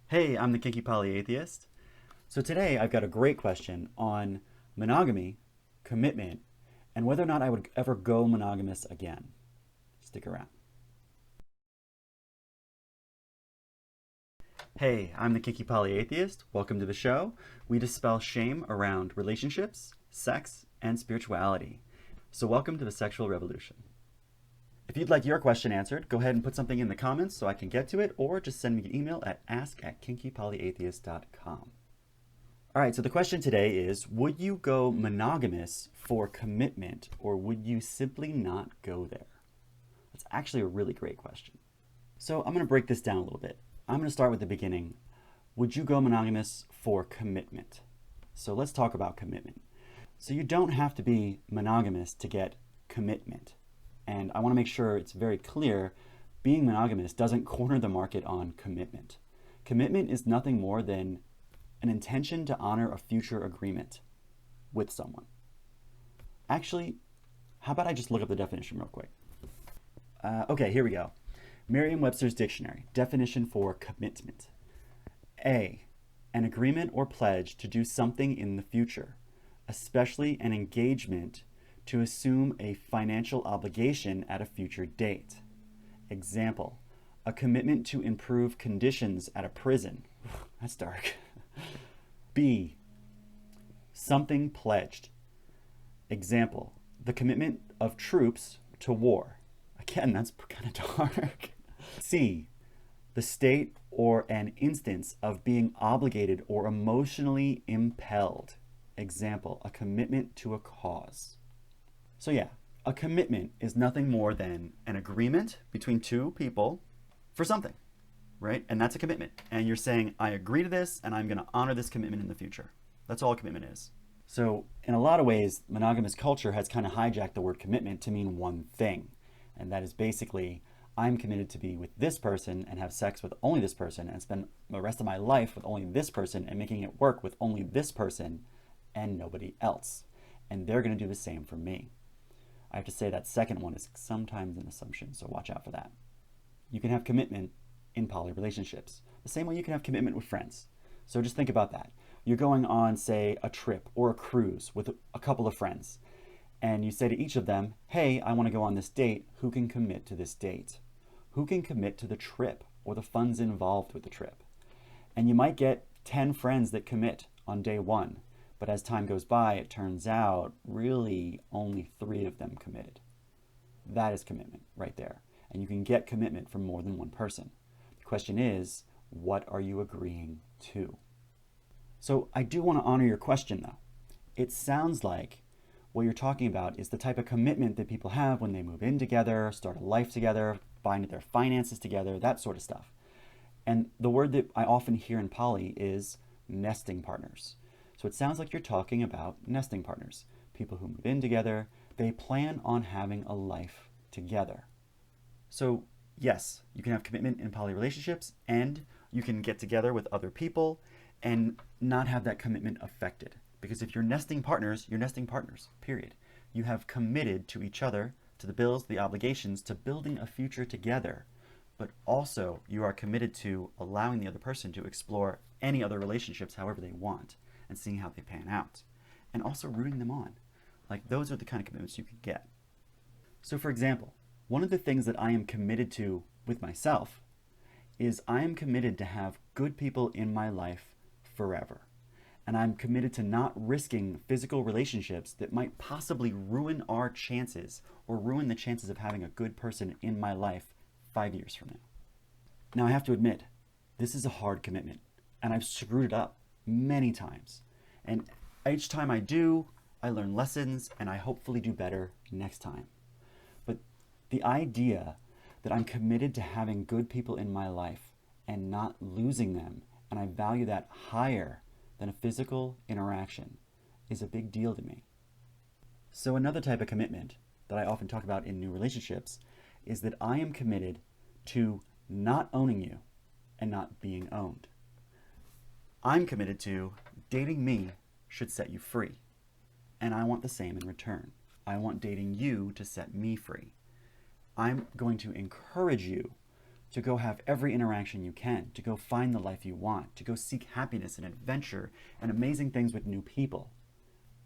Hey, I'm the Kinky Polyatheist. So today I've got a great question on monogamy, commitment, and whether or not I would ever go monogamous again. Stick around. Hey, I'm the Kinky Polyatheist. Welcome to the show. We dispel shame around relationships, sex, and spirituality. So welcome to the sexual revolution. If you'd like your question answered, go ahead and put something in the comments so I can get to it, or just send me an email at ask@kinkypolyatheist.com. All right, so the question today is, would you go monogamous for commitment, or would you simply not go there? That's actually a really great question. So I'm going to break this down a little bit. I'm going to start with the beginning. Would you go monogamous for commitment? So let's talk about commitment. So you don't have to be monogamous to get commitment. And I want to make sure it's very clear, being monogamous doesn't corner the market on commitment. Commitment is nothing more than an intention to honor a future agreement with someone. Actually, how about I just look up the definition real quick? Okay, here we go. Merriam-Webster's dictionary, definition for commitment. A, an agreement or pledge to do something in the future, especially an engagement to assume a financial obligation at a future date. Example, a commitment to improve conditions at a prison. That's dark. B, something pledged. Example, the commitment of troops to war. Again, that's kind of dark. C, the state or an instance of being obligated or emotionally impelled. Example, a commitment to a cause. So yeah, a commitment is nothing more than an agreement between two people for something, right? And that's a commitment. And you're saying, I agree to this and I'm going to honor this commitment in the future. That's all a commitment is. So in a lot of ways, monogamous culture has kind of hijacked the word commitment to mean one thing. And that is basically, I'm committed to be with this person and have sex with only this person and spend the rest of my life with only this person and making it work with only this person and nobody else. And they're going to do the same for me. I have to say that second one is sometimes an assumption, so watch out for that. You can have commitment in poly relationships, the same way you can have commitment with friends. So just think about that. You're going on, say, a trip or a cruise with a couple of friends, and you say to each of them, hey, I want to go on this date. Who can commit to this date? Who can commit to the trip or the funds involved with the trip? And you might get 10 friends that commit on day one. But as time goes by, it turns out really only 3 of them committed. That is commitment right there. And you can get commitment from more than one person. The question is, what are you agreeing to? So I do want to honor your question though. It sounds like what you're talking about is the type of commitment that people have when they move in together, start a life together, bind their finances together, that sort of stuff. And the word that I often hear in poly is nesting partners. So it sounds like you're talking about nesting partners, people who move in together, they plan on having a life together. So yes, you can have commitment in poly relationships and you can get together with other people and not have that commitment affected. Because if you're nesting partners, period. You have committed to each other, to the bills, the obligations, to building a future together. But also you are committed to allowing the other person to explore any other relationships however they want, and seeing how they pan out, and also rooting them on. Like, those are the kind of commitments you could get. So for example, one of the things that I am committed to with myself is I am committed to have good people in my life forever. And I'm committed to not risking physical relationships that might possibly ruin our chances or ruin the chances of having a good person in my life 5 years from now. Now I have to admit, this is a hard commitment, and I've screwed it up many times. And each time I do, I learn lessons and I hopefully do better next time. But the idea that I'm committed to having good people in my life and not losing them, and I value that higher than a physical interaction, is a big deal to me. So another type of commitment that I often talk about in new relationships is that I am committed to not owning you and not being owned. I'm committed to dating me should set you free. And I want the same in return. I want dating you to set me free. I'm going to encourage you to go have every interaction you can, to go find the life you want, to go seek happiness and adventure and amazing things with new people.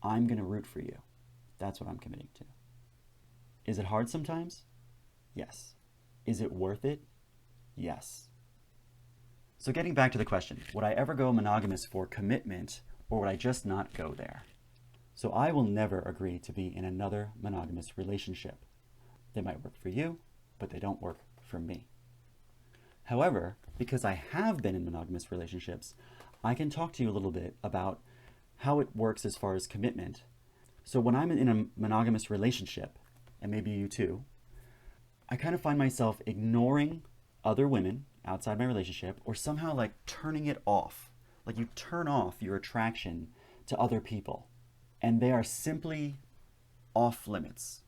I'm going to root for you. That's what I'm committing to. Is it hard sometimes? Yes. Is it worth it? Yes. So getting back to the question, would I ever go monogamous for commitment, or would I just not go there? So I will never agree to be in another monogamous relationship. They might work for you, but they don't work for me. However, because I have been in monogamous relationships, I can talk to you a little bit about how it works as far as commitment. So when I'm in a monogamous relationship, and maybe you too, I kind of find myself ignoring other women outside my relationship, or somehow like turning it off. Like you turn off your attraction to other people, and they are simply off limits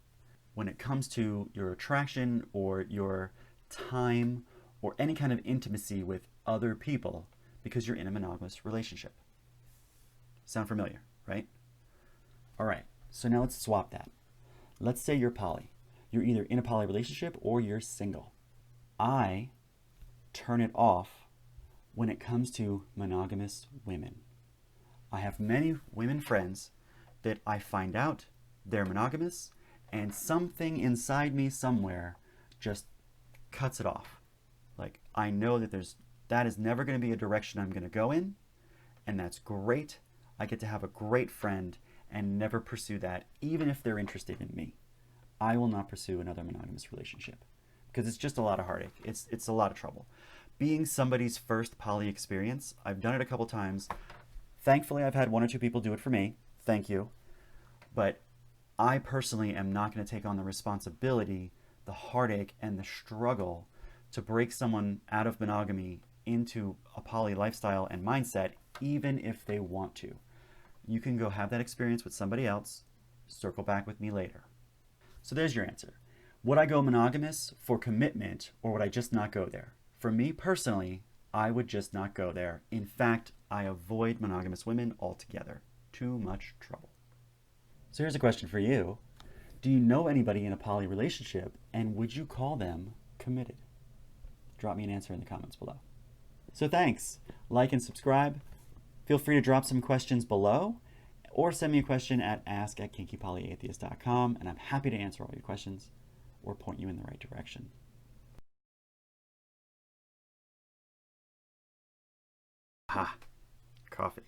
when it comes to your attraction or your time or any kind of intimacy with other people because you're in a monogamous relationship. Sound familiar, right? All right, so now let's swap that. Let's say you're poly. You're either in a poly relationship or you're single. I turn it off when it comes to monogamous women. I have many women friends that I find out they're monogamous, and something inside me somewhere just cuts it off. Like, I know that that is never going to be a direction I'm going to go in, and that's great. I get to have a great friend and never pursue that, even if they're interested in me. I will not pursue another monogamous relationship because it's just a lot of heartache. It's a lot of trouble. Being somebody's first poly experience, I've done it a couple times. Thankfully, I've had one or two people do it for me. Thank you. But I personally am not going to take on the responsibility, the heartache, and the struggle to break someone out of monogamy into a poly lifestyle and mindset, even if they want to. You can go have that experience with somebody else, circle back with me later. So there's your answer. Would I go monogamous for commitment, or would I just not go there? For me personally, I would just not go there. In fact, I avoid monogamous women altogether. Too much trouble. So here's a question for you. Do you know anybody in a poly relationship, and would you call them committed? Drop me an answer in the comments below. So thanks. Like and subscribe. Feel free to drop some questions below, or send me a question at ask@kinkypolyatheist.com, and I'm happy to answer all your questions or point you in the right direction. Coffee.